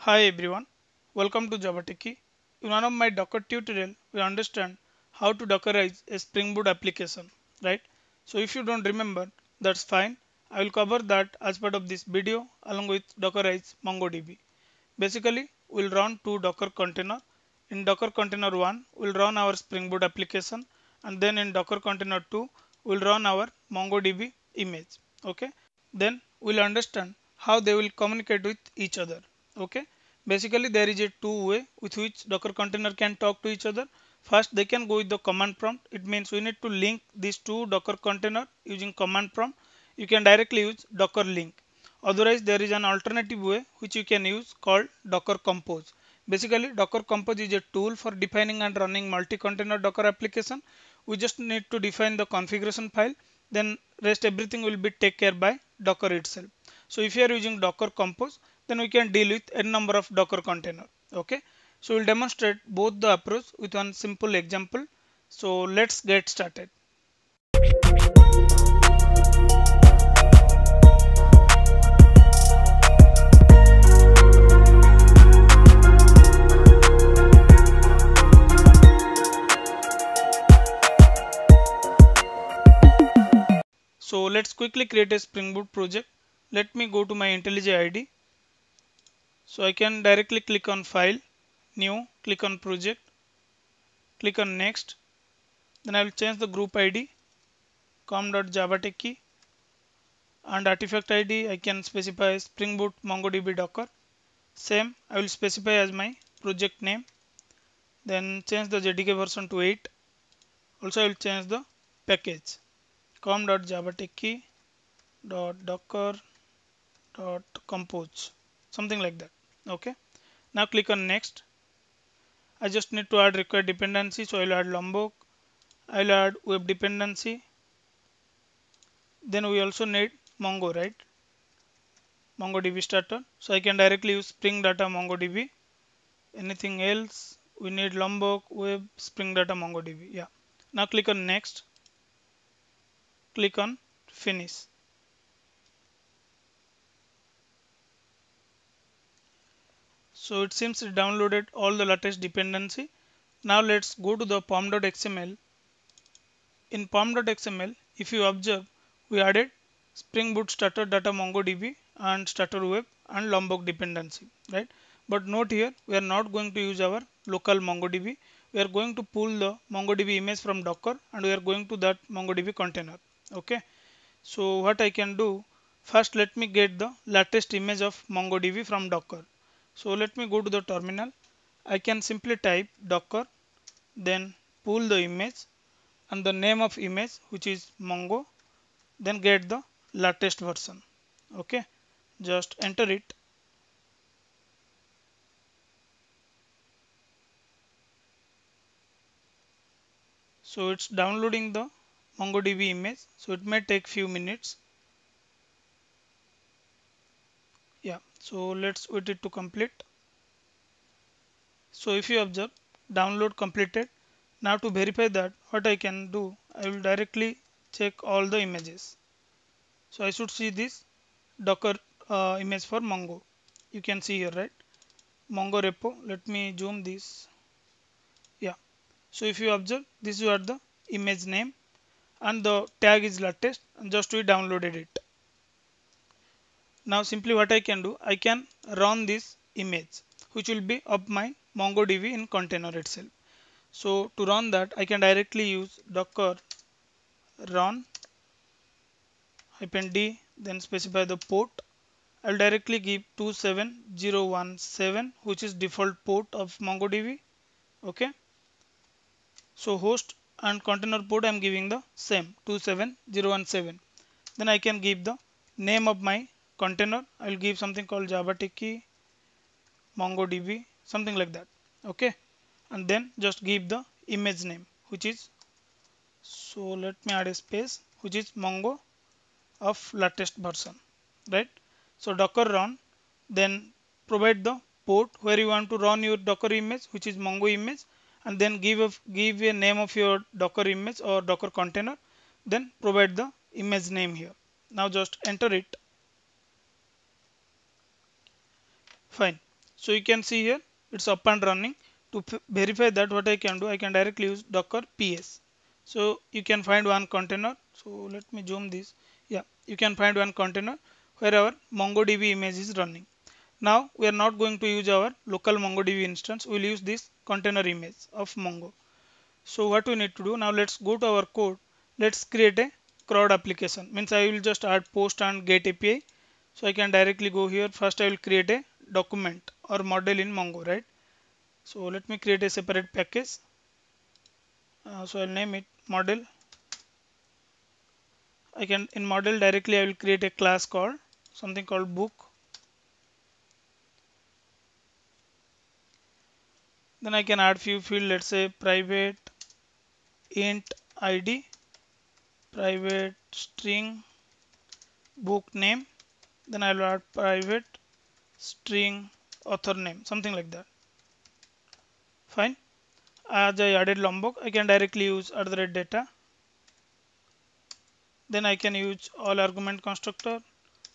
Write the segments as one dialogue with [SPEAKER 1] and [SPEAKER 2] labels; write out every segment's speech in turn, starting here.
[SPEAKER 1] Hi everyone, welcome to Java Techie. In one of my Docker tutorial, we understand how to Dockerize a Spring Boot application, right? So if you don't remember, that's fine. I will cover that as part of this video along with Dockerize MongoDB. Basically, we'll run two Docker container. In Docker container 1, we'll run our Spring Boot application, and then in Docker container 2, we'll run our MongoDB image. Okay, then we'll understand how they will communicate with each other. Okay, basically there is a two-way with which Docker container can talk to each other. First, they can go with the command prompt. It means we need to link these two Docker container using command prompt. You can directly use Docker link. Otherwise, there is an alternative way which you can use called Docker Compose. Basically, Docker Compose is a tool for defining and running multi-container Docker application. We just need to define the configuration file, then rest everything will be taken care by Docker itself. So if you are using Docker Compose, then we can deal with a number of Docker container. Okay. So we'll demonstrate both the approach with one simple example. So let's get started. So let's quickly create a Spring Boot project. Let me go to my IntelliJ IDE. So I can directly click on File, New, click on Project, click on Next. Then I will change the group ID, com.javatechie, and artifact ID I can specify Spring Boot MongoDB Docker. Same, I will specify as my project name. Then change the JDK version to 8. Also I will change the package, com.javatechie.docker.compose, something like that. Okay. Now click on Next. I just need to add required dependency, so I will add Lombok. I will add web dependency. Then we also need Mongo, right? MongoDB starter. So I can directly use Spring Data MongoDB. Anything else? We need Lombok, web, Spring Data MongoDB. Yeah. Now click on Next. Click on Finish. So it seems it downloaded all the latest dependency. Now let's go to the pom.xml. In pom.xml, if you observe, we added Spring Boot starter data MongoDB and starter web and Lombok dependency, right? But note here, we are not going to use our local MongoDB. We are going to pull the MongoDB image from Docker and we are going to that MongoDB container. Okay. So what I can do, first let me get the latest image of MongoDB from Docker. So let me go to the terminal. I can simply type Docker, then pull the image and the name of image which is Mongo, then get the latest version. Okay, just enter it. So it's downloading the MongoDB image, so it may take few minutes. Yeah, so let's wait it to complete. So if you observe, download completed. Now to verify that, what I can do, I will directly check all the images. So I should see this Docker image for Mongo. You can see here, right? Mongo repo. Let me zoom this. Yeah. So if you observe, this is what the image name and the tag is latest, and just we downloaded it. Now simply what I can do, I can run this image which will be of my MongoDB in container itself. So to run that, I can directly use docker run -d, then specify the port. I'll directly give 27017, which is default port of MongoDB. Okay. So host and container port I'm giving the same 27017. Then I can give the name of my container. I'll give something called Java Techie MongoDB, something like that. Okay. And then just give the image name, which is, so let me add a space, which is Mongo of latest version, right? So docker run, then provide the port where you want to run your docker image, which is Mongo image, and then give a name of your docker image or docker container, then provide the image name here. Now just enter it. Fine. So you can see here it's up and running. To verify that, what I can do, I can directly use docker ps. So you can find one container. So let me zoom this. Yeah, you can find one container where our MongoDB image is running. Now we are not going to use our local MongoDB instance. We'll use this container image of Mongo. So what we need to do now, let's go to our code. Let's create a CRUD application. Means I will just add post and get API. So I can directly go here. First I will create a document or model in Mongo, right? So let me create a separate package. So I'll name it model. I can in model directly I will create a class called something called book. Then I can add few fields. Let's say private int id, private string book name. Then I will add private string author name, something like that. Fine. As I added Lombok, I can directly use @data. Then I can use all argument constructor.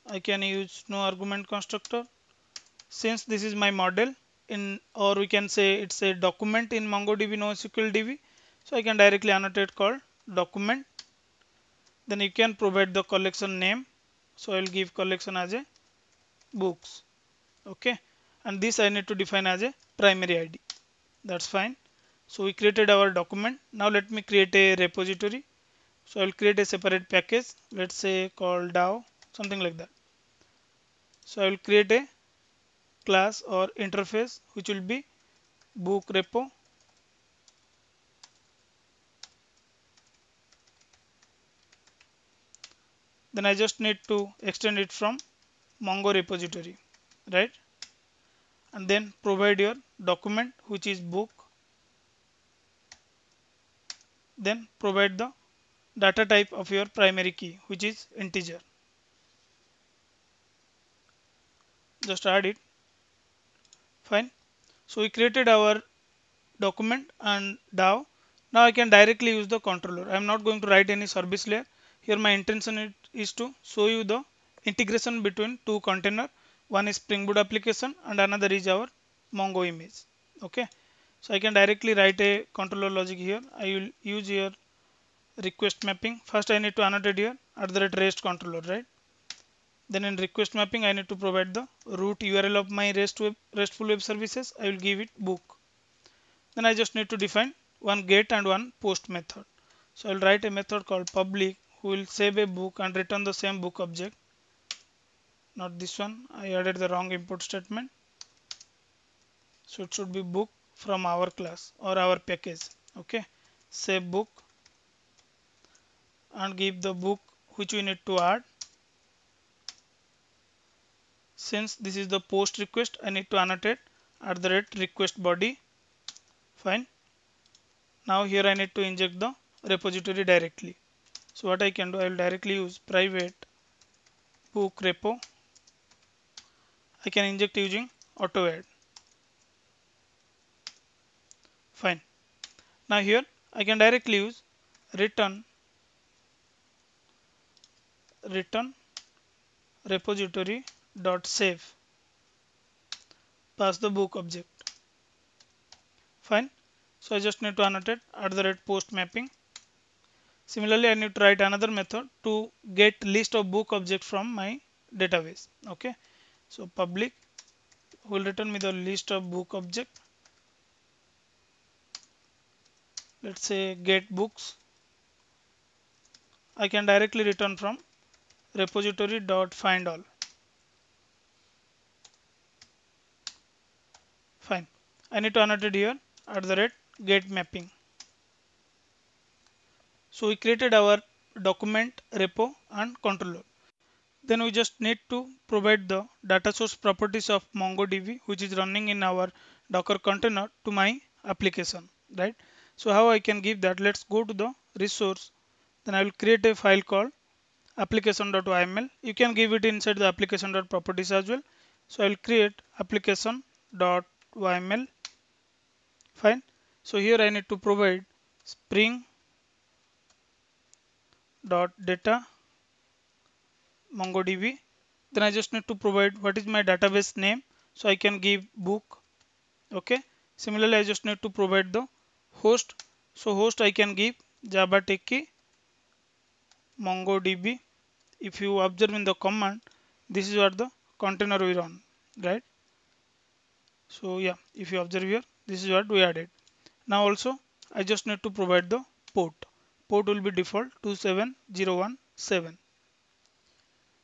[SPEAKER 1] I can use no argument constructor. Since this is my model in, or we can say it's a document in MongoDB NoSQL DB, so I can directly annotate called document. Then you can provide the collection name. So I'll give collection as a books. Okay, and this I need to define as a primary ID. That's fine. So we created our document. Now let me create a repository. So I'll create a separate package. Let's say called DAO, something like that. So I will create a class or interface which will be book repo. Then I just need to extend it from Mongo repository, right? And then provide your document which is book. Then provide the data type of your primary key which is integer. Just add it. Fine. So we created our document and DAO. Now I can directly use the controller. I am not going to write any service layer. Here my intention is to show you the integration between two container. One is Spring Boot application and another is our Mongo image. Okay. So I can directly write a controller logic here. I will use here request mapping. First I need to annotate here @REST controller, right? Then in request mapping I need to provide the root URL of my RESTful web services. I will give it book. Then I just need to define one get and one post method. So I'll write a method called public who will save a book and return the same book object. Not this one. I added the wrong import statement. So it should be book from our class or our package. Okay. Save book and give the book which we need to add. Since this is the post request, I need to annotate @request body. Fine. Now here I need to inject the repository directly. So what I can do, I will directly use private book repo. I can inject using auto add. Fine. Now here I can directly use return repository dot save, pass the book object. Fine. So I just need to annotate @post mapping. Similarly, I need to write another method to get list of book object from my database. Okay. So public will return me the list of book object. Let's say get books. I can directly return from repository dot find all. Fine. I need to annotate here @get mapping. So we created our document, repo and controller. Then we just need to provide the data source properties of MongoDB which is running in our Docker container to my application, right? So how I can give that? Let's go to the resource. Then I will create a file called application.yml. You can give it inside the application.properties as well. So I will create application.yml. Fine. So here I need to provide spring data MongoDB. Then I just need to provide what is my database name. so I can give book. Okay, similarly I just need to provide the host. So host I can give Java Techie MongoDB. If you observe in the command, this is what the container we run, right? So yeah, if you observe here, this is what we added. Now also I just need to provide the port. Port will be default 27017.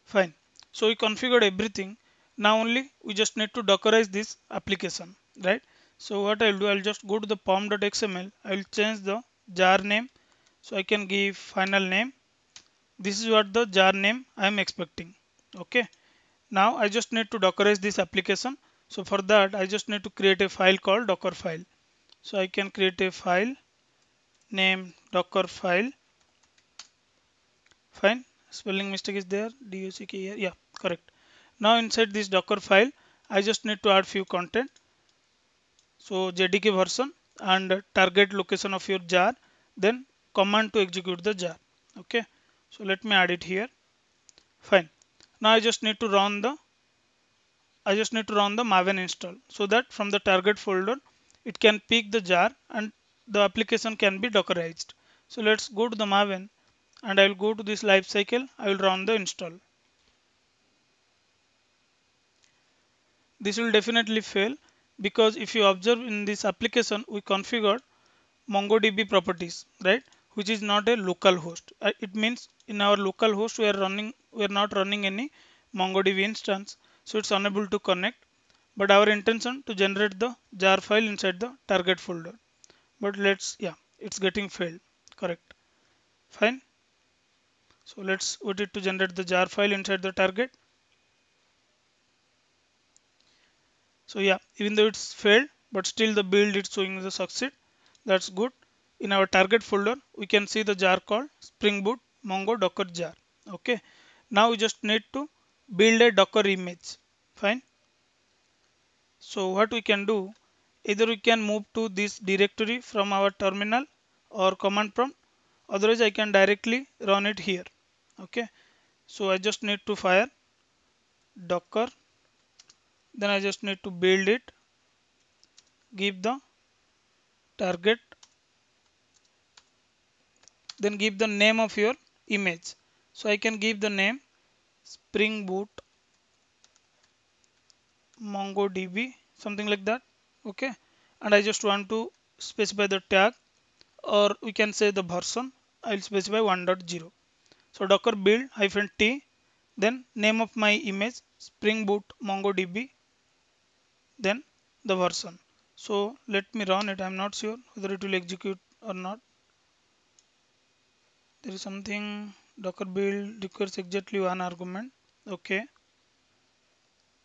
[SPEAKER 1] Fine. So we configured everything. Now only we just need to dockerize this application, right? So what I'll do, I'll just go to the pom.xml. I'll change the jar name. So I can give final name. This is what the jar name I am expecting. Okay. Now I just need to dockerize this application. So for that I just need to create a file called docker file. So I can create a file name docker file. Fine. Spelling mistake is there. DUCK here. Yeah, correct. Now inside this docker file I just need to add few content. So JDK version and target location of your jar, then command to execute the jar. Okay. So let me add it here. Fine. Now I just need to run the Maven install so that from the target folder it can pick the jar and the application can be dockerized. So let's go to the Maven and I will go to this life cycle. I will run the install. This will definitely fail because if you observe in this application we configured MongoDB properties, right? Which is not a local host. It means in our local host we are not running any MongoDB instance, so it's unable to connect. But our intention to generate the jar file inside the target folder. But yeah, it's getting failed. Correct. Fine. So let's wait it to generate the jar file inside the target. So yeah, even though it's failed, but still the build is showing the succeed. That's good. In our target folder, we can see the jar called Spring Boot Mongo Docker jar. Okay. Now we just need to build a Docker image. Fine. So what we can do, either we can move to this directory from our terminal or command prompt. Otherwise, I can directly run it here. Okay. So I just need to fire Docker. Then I just need to build it. Give the target, then give the name of your image. So I can give the name Spring Boot MongoDB, something like that. Okay, and I just want to specify the tag, or we can say the version. I'll specify 1.0. So docker build -t, then name of my image Spring Boot MongoDB, then the version. So let me run it. I'm not sure whether it will execute or not. There is something docker build requires exactly one argument. Okay,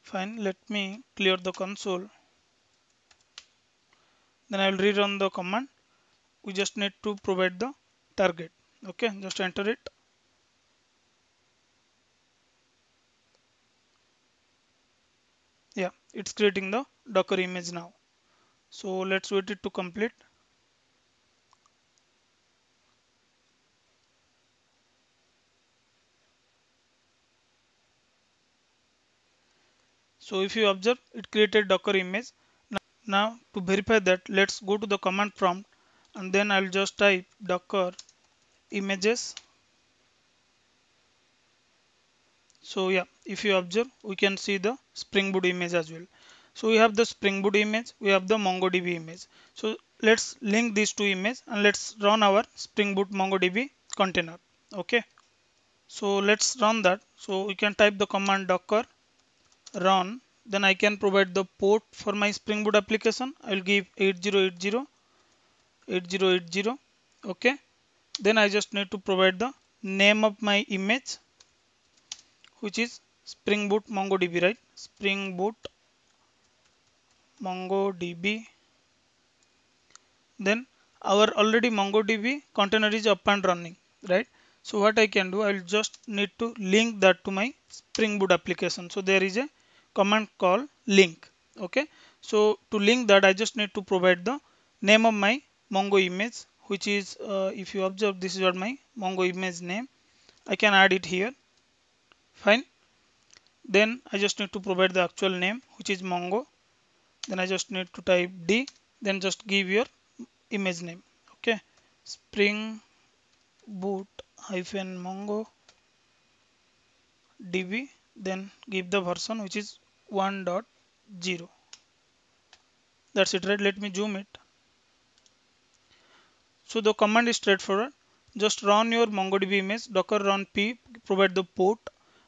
[SPEAKER 1] fine. Let me clear the console. Then I will rerun the command. We just need to provide the target. Okay, just enter it. Yeah, it's creating the docker image now. So let's wait it to complete. So if you observe, it created docker image. Now to verify that, let's go to the command prompt and then I'll just type docker images. So yeah, if you observe, we can see the Spring Boot image as well. So we have the Spring Boot image, we have the MongoDB image. So let's link these two images and let's run our Spring Boot MongoDB container. Okay. So let's run that. So we can type the command docker run. Then I can provide the port for my Spring Boot application. I will give 8080 8080. Okay. Then I just need to provide the name of my image, which is Spring Boot MongoDB, right? Spring Boot MongoDB. Then our already MongoDB container is up and running, right? So what I can do, I'll just need to link that to my Spring Boot application. So there is a command called link. Okay. So to link that, I just need to provide the name of my Mongo image, which is if you observe, this is what my Mongo image name. I can add it here. Fine. Then I just need to provide the actual name, which is Mongo. Then I just need to type D, then just give your image name. Okay, Spring Boot hyphen Mongo DB, then give the version which is 1.0. That's it, right? Let me zoom it. So the command is straightforward. Just run your MongoDB image, docker run p, provide the port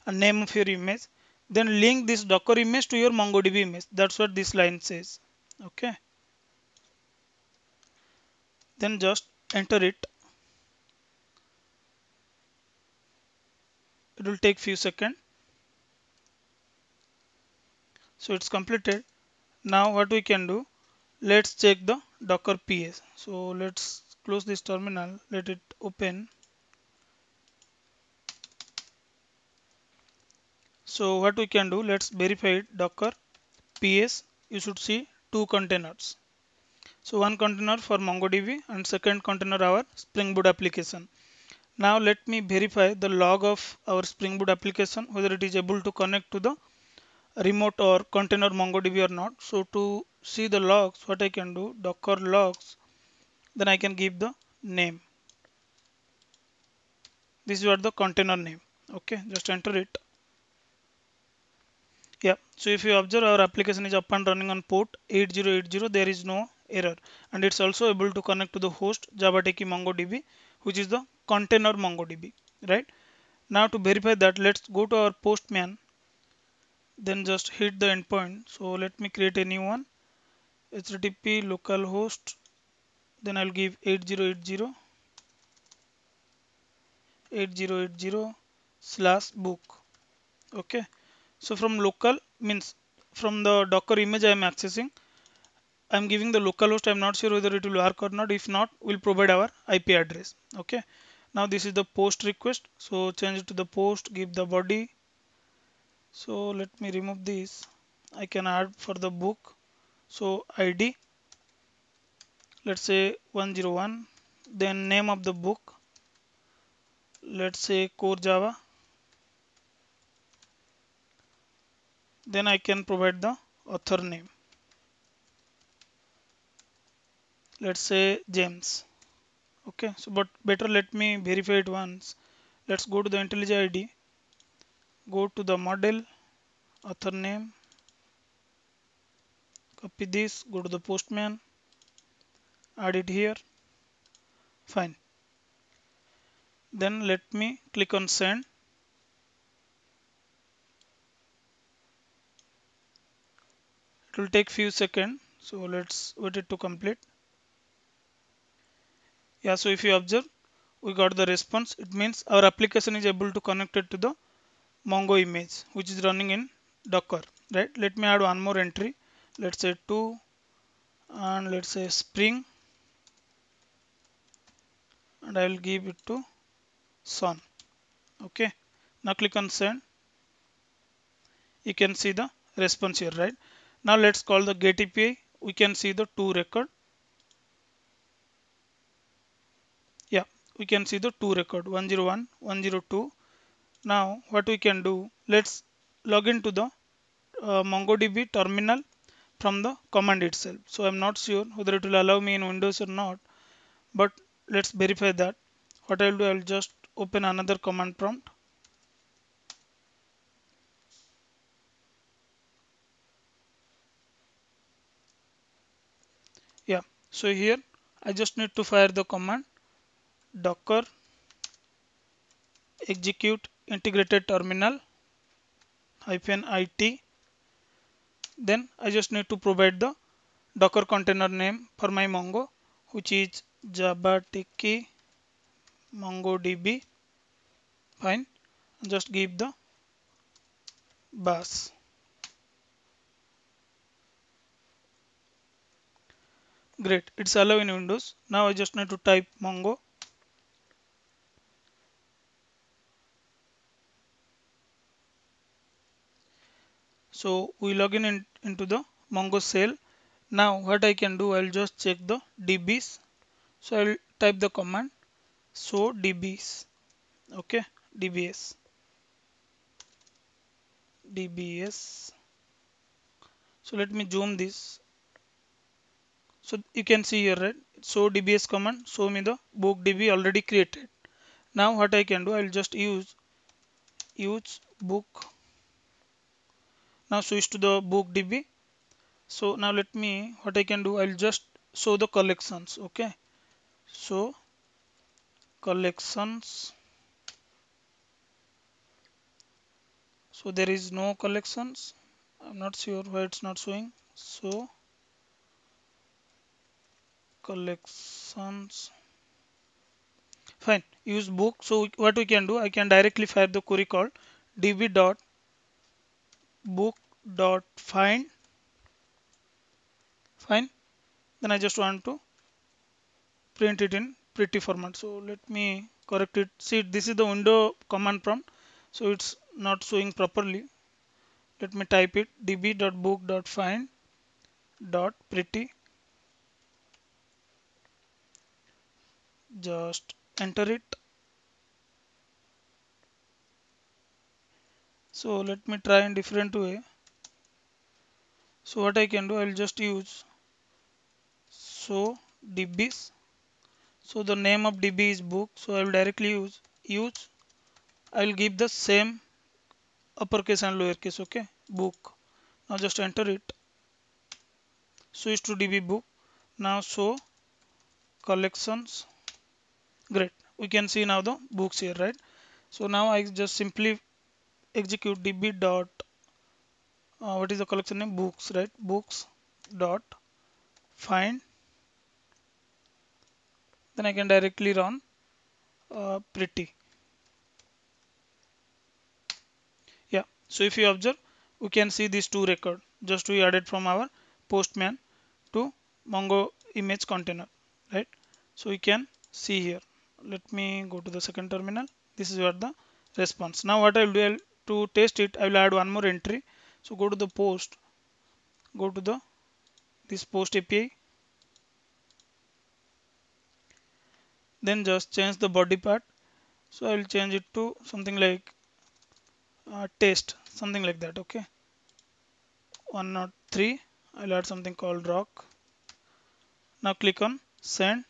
[SPEAKER 1] and name of your image. Then link this Docker image to your MongoDB image. That's what this line says. Okay. Then just enter it. It will take few seconds. So it's completed. Now what we can do? Let's check the Docker PS. So let's close this terminal. Let it open. So what we can do? Let's verify it. Docker PS. You should see two containers. So one container for MongoDB and second container our Spring Boot application. Now let me verify the log of our Spring Boot application, whether it is able to connect to the remote or container MongoDB or not. So to see the logs, what I can do, Docker logs, then I can give the name. This is what the container name. Okay, just enter it. Yeah, so if you observe, our application is up and running on port 8080. There is no error, and it's also able to connect to the host JavaTeki MongoDB, which is the container MongoDB, right? Now to verify that, let's go to our Postman, then just hit the endpoint. So let me create a new one, HTTP localhost, then I'll give 8080/book. Okay, so from local means from the Docker image I am accessing, I'm giving the localhost. I'm not sure whether it will work or not. If not, we'll provide our IP address. Okay, now this is the post request, so change it to the post, give the body. So let me remove this. I can add for the book, so ID, let's say 101, then name of the book, let's say core Java. Then I can provide the author name, let's say James. Okay, so but better let me verify it once. Let's go to the IntelliJ ID, go to the model, author name, copy this, go to the Postman, add it here. Fine. Then let me click on send. It will take few seconds, so let's wait it to complete. Yeah, so if you observe, we got the response. It means our application is able to connect it to the Mongo image, which is running in Docker, right? Let me add one more entry. Let's say 2, and let's say Spring, and I will give it to Sun. Okay, now click on send. You can see the response here, right? Now let's call the get API. We can see the two record. Yeah, we can see the two record, 101, 102. Now what we can do, let's log into the MongoDB terminal from the command itself. So I'm not sure whether it will allow me in Windows or not, but let's verify that. What I'll do, I'll just open another command prompt. Yeah, so here I just need to fire the command docker execute integrated terminal -it. Then I just need to provide the Docker container name for my Mongo, which is JavaTeki MongoDB. Fine. Just give the bus. Great. It's allowed in Windows. Now I just need to type Mongo. So we log into the Mongo shell. Now what I can do, I'll just check the DBs. So I'll type the command show DBs. Okay, DBS. dbs. So let me zoom this. So you can see here, right? So dbs command show me the book db already created. Now what I can do, I'll just use book. Now switch to the book db. So now let me, what I can do, I'll just show the collections. Okay, so collections. So there is no collections. I'm not sure why it's not showing. So collections. Fine. Use book. So what we can do, I can directly fire the query called db dot book dot find. Fine. Then I just want to print it in pretty format. So let me correct it. See, this is the window command prompt. So it's not showing properly. Let me type it db.book.find dot pretty. Just enter it. So let me try in different way. So what I can do, I'll just use so dbs. So the name of db is book. So I will directly use. I will give the same uppercase and lowercase. Okay, book. Now just enter it. Switch to db book. Now show collections. Great. We can see now the books here, right? So now I just simply execute db dot what is the collection name, books, right? Books dot find. Then I can directly run pretty. Yeah. So if you observe, we can see these two records just we added from our postman to Mongo image container, right? So we can see here. Let me go to the second terminal. This is what the response. Now what I will do, to test it, I will add one more entry. So go to the post, go to the this post API, then just change the body part. So I will change it to something like test, something like that. Okay, 103. I'll add something called rock. Now click on send.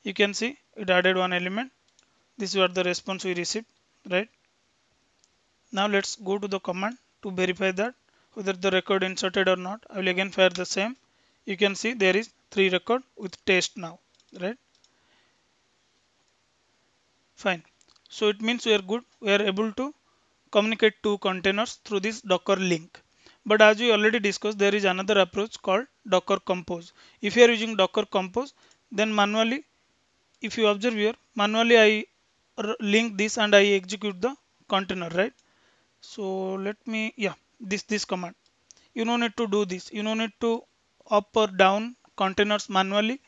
[SPEAKER 1] You can see it added one element. This is what the response we received, right? Now let's go to the command to verify that whether the record inserted or not. I will again fire the same. You can see there is 3 record with test now, right? Fine. So it means we are good. We are able to communicate to containers through this Docker link. But as we already discussed, there is another approach called Docker Compose. If you are using Docker Compose, then manually, if you observe here, manually I link this and I execute the container, right? So let me, yeah, this command. You don't need to do this. You don't need to up or down containers manually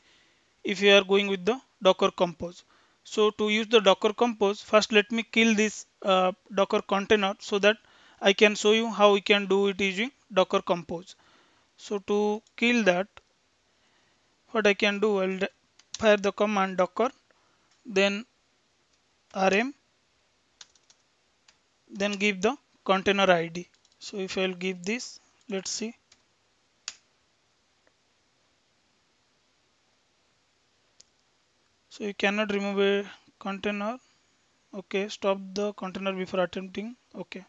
[SPEAKER 1] if you are going with the Docker Compose. So to use the Docker Compose, first let me kill this Docker container so that I can show you how we can do it using Docker Compose. So to kill that, what I can do, I'll fire the command docker, then rm, then give the container ID. So if I'll give this, let's see. So you cannot remove a container. Okay, stop the container before attempting. Okay,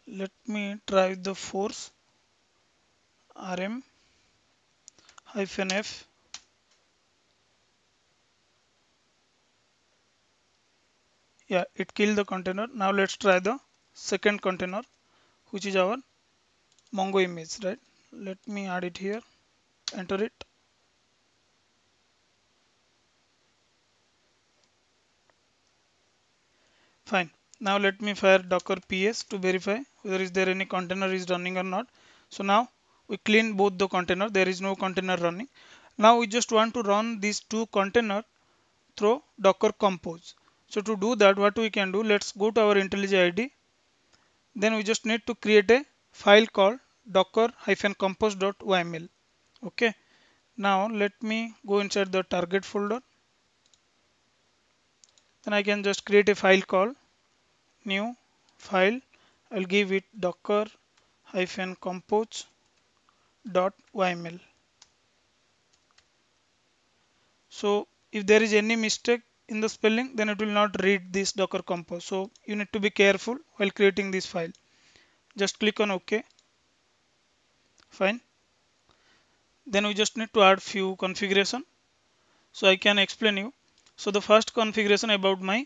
[SPEAKER 1] let me try the force rm hyphen f. Yeah, it killed the container. Now let's try the second container, which is our Mongo image, right? Let me add it here, enter it. Fine. Now let me fire docker ps to verify whether is there any container is running or not. So now we clean both the container. There is no container running. Now we just want to run these two container through docker compose. So to do that, what we can do, let's go to our IntelliJ IDE. Then we just need to create a file called docker-compose.yml. Okay. Now let me go inside the target folder. Then I can just create a file called new file, I'll give it docker hyphen compose dot yml. So if there is any mistake in the spelling, then it will not read this docker compose. So you need to be careful while creating this file. Just click on OK. Fine. Then we just need to add few configuration. So I can explain you. So the first configuration about my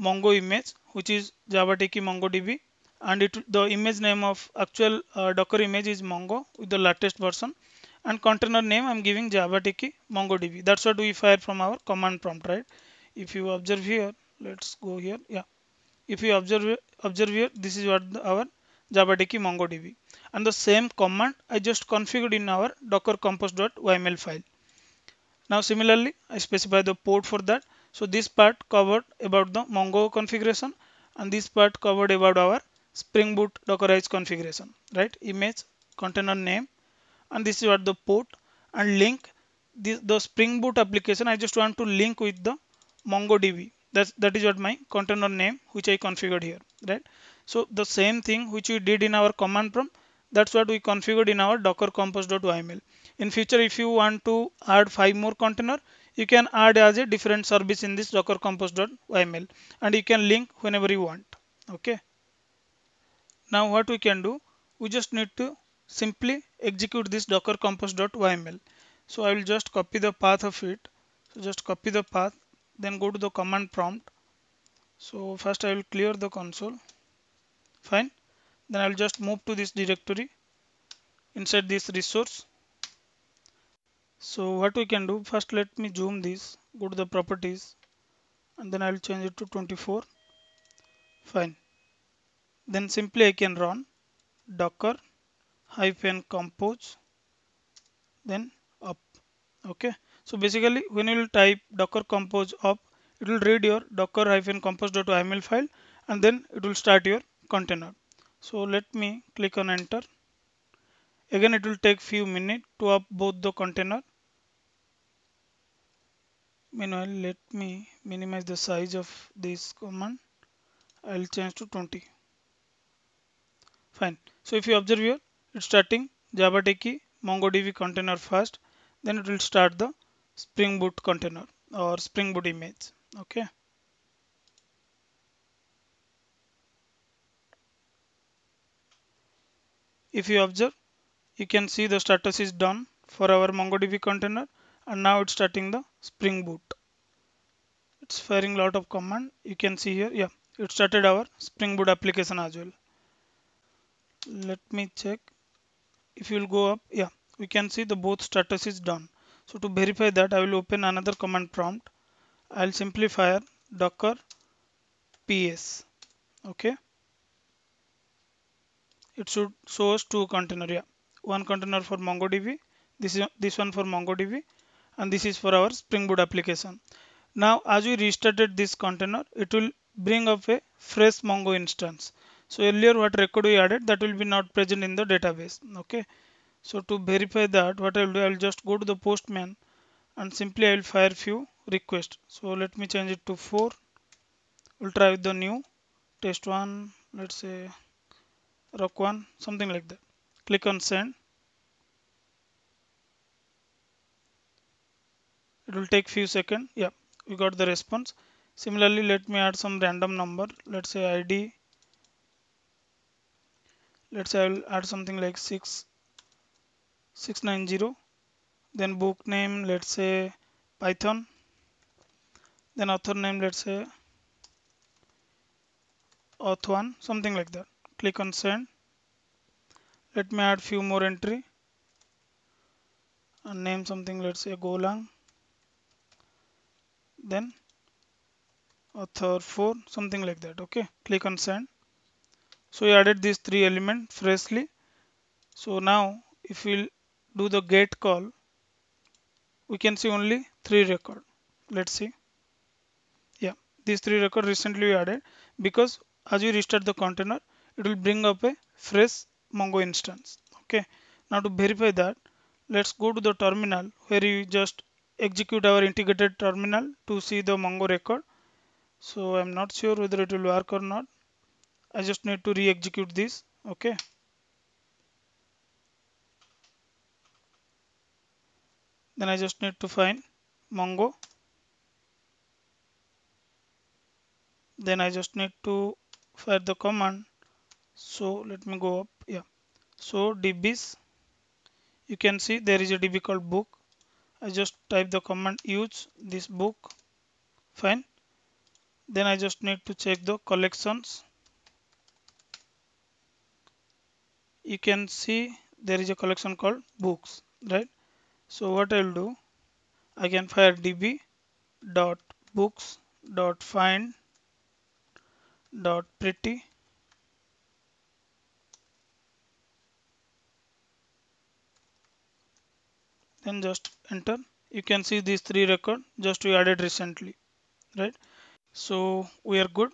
[SPEAKER 1] Mongo image, which is JavaTiki MongoDB, and the image name of actual Docker image is Mongo with the latest version, and container name I'm giving JavaTiki MongoDB. That's what we fire from our command prompt, right? If you observe here, let's go here. Yeah, if you observe here, this is what our JavaTiki MongoDB, and the same command I just configured in our docker compose.yml file. Now similarly, I specify the port for that. So this part covered about the Mongo configuration, and this part covered about our Spring Boot Dockerized configuration, right? Image, container name, and this is what the port and link. The Spring Boot application, I just want to link with the MongoDB. That is what my container name, which I configured here, right? So the same thing which we did in our command prompt, that's what we configured in our docker compose.yml. In future, if you want to add 5 more container, you can add as a different service in this docker compose.yml, and you can link whenever you want. Okay. Now what we can do, we just need to simply execute this docker compose.yml. So I will just copy the path of it. So just copy the path, then go to the command prompt. So first I will clear the console. Fine. Then I will just move to this directory inside this resource. So what we can do, first let me zoom this, go to the properties, and then I will change it to 24. Fine. Then simply I can run docker hyphen compose, then up. Okay. So basically when you will type docker compose up, it will read your docker hyphen compose.yml file, and then it will start your container. So let me click on enter. Again it will take few minutes to up both the container. Meanwhile, let me minimize the size of this command. I'll change to 20. Fine. So if you observe here, it's starting JavaTiki MongoDB container first, then it will start the Spring Boot container or Spring Boot image. Okay. If you observe, you can see the status is done for our MongoDB container, and now it's starting the Spring Boot. It's firing a lot of command. You can see here, yeah, it started our Spring Boot application as well. Let me check. If you will go up, yeah, we can see the both status is done. So to verify that, I will open another command prompt. I'll simply fire docker ps. Okay, it should show us two container. Yeah, one container for MongoDB. This one for MongoDB, and this is for our Spring Boot application. Now, as we restarted this container, it will bring up a fresh Mongo instance. So earlier, what record we added, that will be not present in the database. Okay. So to verify that, what I will do, I will just go to the Postman, and simply I will fire few requests. So let me change it to 4. We'll try with the new test one, let's say rock one, something like that. Click on send. It will take few seconds. Yeah, we got the response. Similarly, let me add some random number. Let's say ID. Let's say I will add something like 6690. Then book name, let's say Python. Then author name, let's say auth1, something like that. Click on send. Let me add few more entry and name something, let's say Golang. Then author 4, something like that. Okay, click on send. So we added these 3 elements freshly. So now if we'll do the get call, we can see only 3 record. Let's see. Yeah, these 3 record recently we added, because as we restart the container, it will bring up a fresh Mongo instance. Okay, now to verify that, let's go to the terminal where you just execute our integrated terminal to see the Mongo record. So I'm not sure whether it will work or not. I just need to re-execute this. Okay, then I just need to find Mongo. Then I just need to fire the command. So let me go up. Yeah, so dbs, you can see there is a db called book. I just type the command use this book. Fine. Then I just need to check the collections. You can see there is a collection called books, right? So what I'll do, I can fire db dot books dot find dot pretty, then just enter. You can see these three records just we added recently, right? So we are good.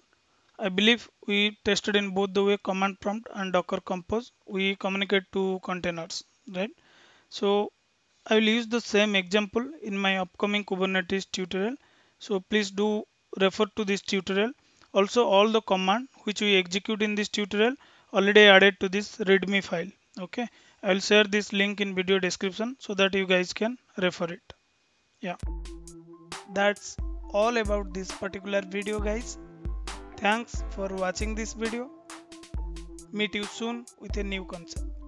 [SPEAKER 1] I believe we tested in both the way command prompt and Docker Compose. We communicate to containers, right? So I will use the same example in my upcoming Kubernetes tutorial. So please do refer to this tutorial. Also all the command which we execute in this tutorial already added to this readme file. Okay. I will share this link in video description so that you guys can refer it. Yeah. That's all about this particular video, guys. Thanks for watching this video. Meet you soon with a new concept.